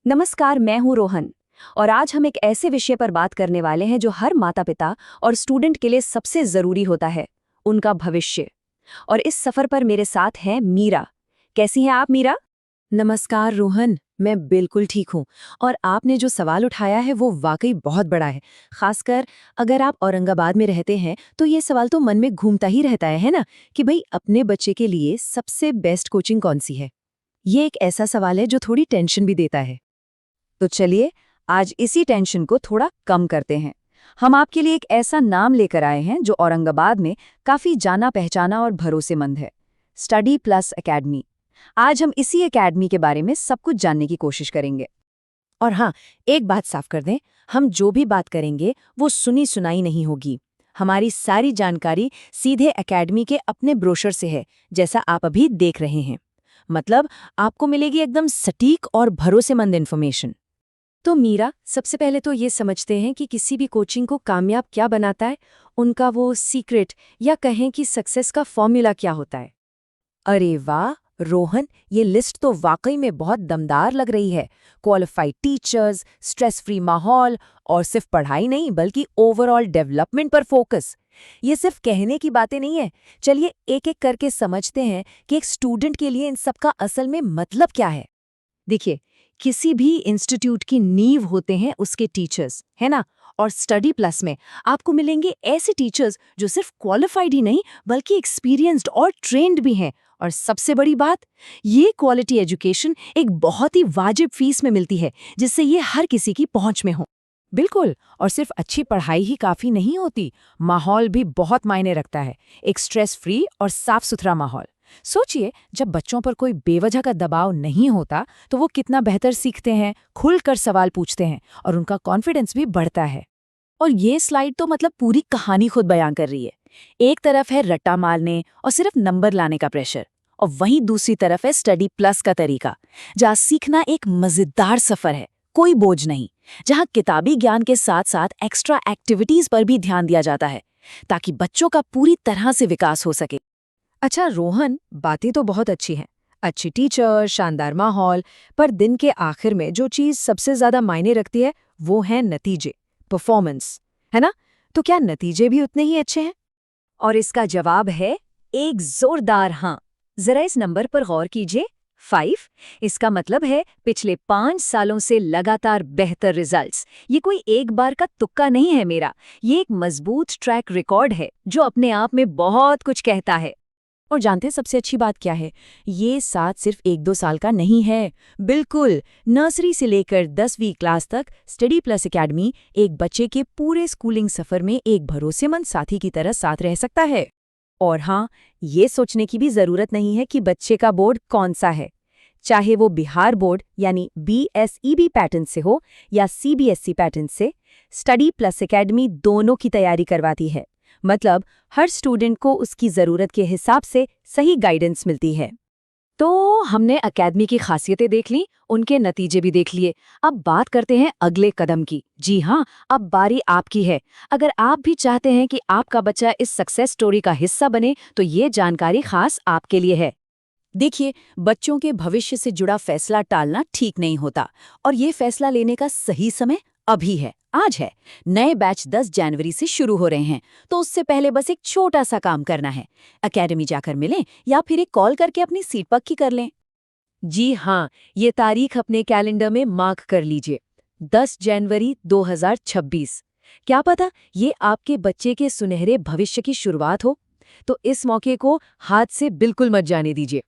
नमस्कार, मैं हूं रोहन और आज हम एक ऐसे विषय पर बात करने वाले हैं जो हर माता-पिता और स्टूडेंट के लिए सबसे जरूरी होता है, उनका भविष्य। और इस सफर पर मेरे साथ हैं मीरा। कैसी हैं आप मीरा? नमस्कार रोहन, मैं बिल्कुल ठीक हूँ। और आपने जो सवाल उठाया है वो वाकई बहुत बड़ा है। खासकर अगर आप औरंगाबाद में रहते हैं तो ये सवाल तो मन में घूमता ही रहता है ना, कि भाई अपने बच्चे के लिए सबसे बेस्ट कोचिंग कौन सी है। ये एक ऐसा सवाल है जो थोड़ी टेंशन भी देता है। तो चलिए आज इसी टेंशन को थोड़ा कम करते हैं। हम आपके लिए एक ऐसा नाम लेकर आए हैं जो औरंगाबाद में काफी जाना पहचाना और भरोसेमंद है, स्टडी प्लस एकेडमी। आज हम इसी एकेडमी के बारे में सब कुछ जानने की कोशिश करेंगे। और हाँ, एक बात साफ कर दें, हम जो भी बात करेंगे वो सुनी सुनाई नहीं होगी। हमारी सारी जानकारी सीधे एकेडमी के अपने ब्रोशर से है, जैसा आप अभी देख रहे हैं। मतलब आपको मिलेगी एकदम सटीक और भरोसेमंद इन्फॉर्मेशन। तो मीरा, सबसे पहले तो ये समझते हैं कि किसी भी कोचिंग को कामयाब क्या बनाता है, उनका वो सीक्रेट या कहें कि सक्सेस का फॉर्मूला क्या होता है। अरे वाह रोहन, ये लिस्ट तो वाकई में बहुत दमदार लग रही है। क्वालिफाइड टीचर्स, स्ट्रेस फ्री माहौल और सिर्फ पढ़ाई नहीं बल्कि ओवरऑल डेवलपमेंट पर फोकस। ये सिर्फ कहने की बातें नहीं है। चलिए एक एक करके समझते हैं कि एक स्टूडेंट के लिए इन सब का असल में मतलब क्या है। देखिए, किसी भी इंस्टीट्यूट की नींव होते हैं उसके टीचर्स, है ना। और स्टडी प्लस में आपको मिलेंगे ऐसे टीचर्स जो सिर्फ क्वालिफाइड ही नहीं बल्कि एक्सपीरियंस्ड और ट्रेंड भी हैं। और सबसे बड़ी बात, ये क्वालिटी एजुकेशन एक बहुत ही वाजिब फीस में मिलती है, जिससे ये हर किसी की पहुंच में हो। बिल्कुल, और सिर्फ अच्छी पढ़ाई ही काफी नहीं होती, माहौल भी बहुत मायने रखता है। एक स्ट्रेस फ्री और साफ सुथरा माहौल। सोचिए, जब बच्चों पर कोई बेवजह का दबाव नहीं होता तो वो कितना बेहतर सीखते हैं, खुलकर सवाल पूछते हैं और उनका कॉन्फिडेंस भी बढ़ता है। और ये स्लाइड तो मतलब पूरी कहानी खुद बयां कर रही है। एक तरफ है रट्टा मारने और सिर्फ नंबर लाने का प्रेशर, और वहीं दूसरी तरफ है स्टडी प्लस का तरीका, जहाँ सीखना एक मजेदार सफर है, कोई बोझ नहीं, जहाँ किताबी ज्ञान के साथ साथ एक्स्ट्रा एक्टिविटीज पर भी ध्यान दिया जाता है ताकि बच्चों का पूरी तरह से विकास हो सके। अच्छा रोहन, बातें तो बहुत अच्छी हैं, अच्छी टीचर, शानदार माहौल, पर दिन के आखिर में जो चीज सबसे ज्यादा मायने रखती है वो है नतीजे, परफॉर्मेंस, है ना। तो क्या नतीजे भी उतने ही अच्छे हैं? और इसका जवाब है एक जोरदार हाँ। जरा इस नंबर पर गौर कीजिए, 5। इसका मतलब है पिछले 5 सालों से लगातार बेहतर रिजल्ट्स। ये कोई एक बार का तुक्का नहीं है मेरा, ये एक मजबूत ट्रैक रिकॉर्ड है जो अपने आप में बहुत कुछ कहता है। और जानते हैं सबसे अच्छी बात क्या है? ये साथ सिर्फ 1-2 साल का नहीं है। बिल्कुल, नर्सरी से लेकर 10वीं क्लास तक स्टडी प्लस एकेडमी एक बच्चे के पूरे स्कूलिंग सफर में एक भरोसेमंद साथी की तरह साथ रह सकता है। और हाँ, ये सोचने की भी जरूरत नहीं है कि बच्चे का बोर्ड कौन सा है। चाहे वो बिहार बोर्ड यानी BSEB पैटर्न से हो या CBSE पैटर्न से, स्टडी प्लस एकेडमी दोनों की तैयारी करवाती है। मतलब हर स्टूडेंट को उसकी ज़रूरत के हिसाब से सही गाइडेंस मिलती है। तो हमने एकेडमी की खासियतें देख ली, उनके नतीजे भी देख लिए। अब बात करते हैं अगले कदम की। जी हाँ, अब बारी आपकी है। अगर आप भी चाहते हैं कि आपका बच्चा इस सक्सेस स्टोरी का हिस्सा बने तो ये जानकारी खास आपके लिए है। देखिए, बच्चों के भविष्य से जुड़ा फैसला टालना ठीक नहीं होता, और ये फैसला लेने का सही समय अभी है, आज है। नए बैच 10 जनवरी से शुरू हो रहे हैं, तो उससे पहले बस एक छोटा सा काम करना है। एकेडमी जाकर मिलें या फिर एक कॉल करके अपनी सीट पक्की कर लें। जी हाँ, ये तारीख अपने कैलेंडर में मार्क कर लीजिए, 10 जनवरी 2026। क्या पता ये आपके बच्चे के सुनहरे भविष्य की शुरुआत हो। तो इस मौके को हाथ से बिल्कुल मत जाने दीजिए।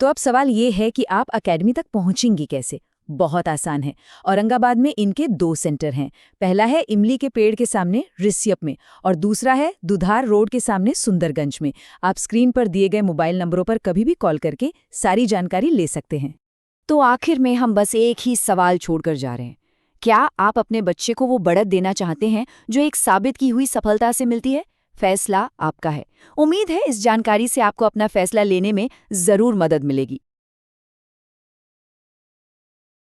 तो अब सवाल ये है कि आप एकेडमी तक पहुंचेंगी कैसे? बहुत आसान है। औरंगाबाद में इनके 2 सेंटर हैं। पहला है इमली के पेड़ के सामने रिसियप में, और दूसरा है दुधार रोड के सामने सुंदरगंज में। आप स्क्रीन पर दिए गए मोबाइल नंबरों पर कभी भी कॉल करके सारी जानकारी ले सकते हैं। तो आखिर में हम बस एक ही सवाल छोड़कर जा रहे हैं। क्या आप अपने बच्चे को वो बढ़त देना चाहते हैं जो एक साबित की हुई सफलता से मिलती है? फैसला आपका है। उम्मीद है इस जानकारी से आपको अपना फैसला लेने में जरूर मदद मिलेगी।